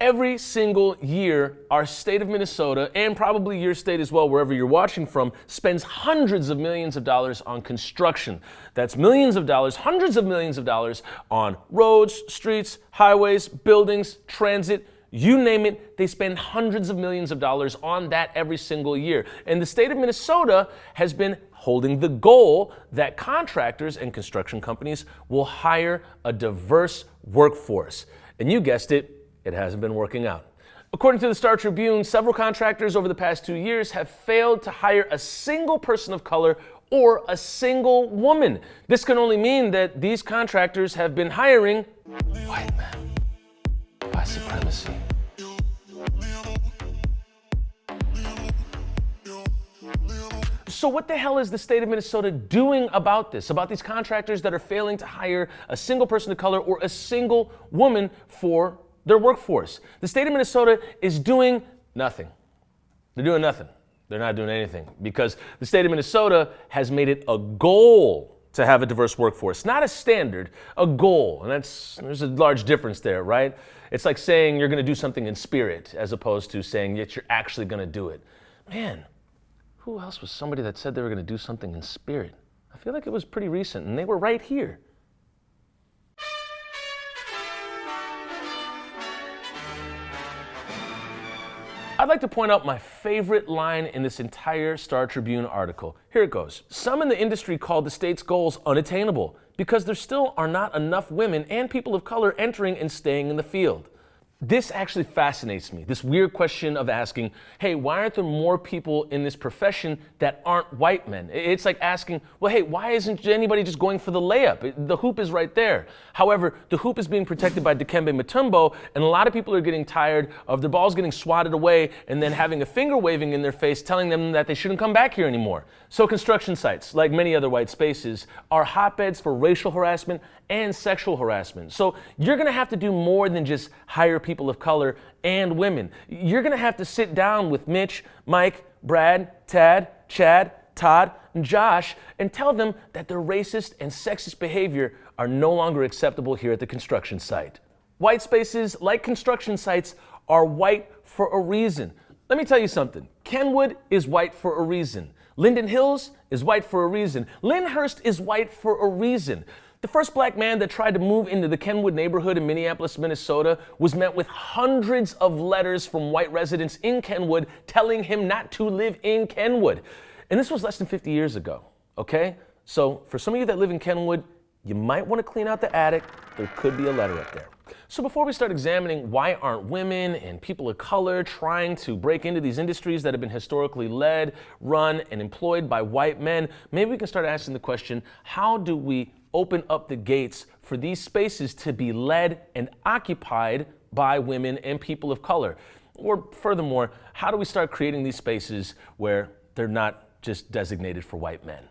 Every single year, our state of Minnesota, and probably your state as well, wherever you're watching from, spends hundreds of millions of dollars on construction. That's millions of dollars, hundreds of millions of dollars on roads, streets, highways, buildings, transit, you name it. They spend hundreds of millions of dollars on that every single year. And the state of Minnesota has been holding the goal that contractors and construction companies will hire a diverse workforce. And you guessed it, it hasn't been working out. According to the Star Tribune, several contractors over the past 2 years have failed to hire a single person of color or a single woman. This can only mean that these contractors have been hiring white men. White supremacy. So what the hell is the state of Minnesota doing about this, about these contractors that are failing to hire a single person of color or a single woman for their workforce? The state of Minnesota is doing nothing. They're doing nothing. They're not doing anything because the state of Minnesota has made it a goal to have a diverse workforce, not a standard, a goal. And there's a large difference there, right? It's like saying you're going to do something in spirit as opposed to saying that you're actually going to do it. Man, who else was somebody that said they were going to do something in spirit? I feel like it was pretty recent, and they were right here. I'd like to point out my favorite line in this entire Star Tribune article. Here it goes. Some in the industry call the state's goals unattainable because there still are not enough women and people of color entering and staying in the field. This actually fascinates me, this weird question of asking, hey, why aren't there more people in this profession that aren't white men? It's like asking, well, hey, why isn't anybody just going for the layup? The hoop is right there. However, the hoop is being protected by Dikembe Mutombo, and a lot of people are getting tired of their balls getting swatted away and then having a finger waving in their face telling them that they shouldn't come back here anymore. So construction sites, like many other white spaces, are hotbeds for racial harassment and sexual harassment. So you're gonna have to do more than just hire people of color and women. You're gonna have to sit down with Mitch, Mike, Brad, Tad, Chad, Todd, and Josh and tell them that their racist and sexist behavior are no longer acceptable here at the construction site. White spaces, like construction sites, are white for a reason. Let me tell you something. Kenwood is white for a reason. Linden Hills is white for a reason. Lyndhurst is white for a reason. The first black man that tried to move into the Kenwood neighborhood in Minneapolis, Minnesota, was met with hundreds of letters from white residents in Kenwood telling him not to live in Kenwood. And this was less than 50 years ago, okay? So for some of you that live in Kenwood, you might want to clean out the attic. There could be a letter up there. So before we start examining why aren't women and people of color trying to break into these industries that have been historically led, run, and employed by white men, maybe we can start asking the question, how do we open up the gates for these spaces to be led and occupied by women and people of color? Or furthermore, how do we start creating these spaces where they're not just designated for white men?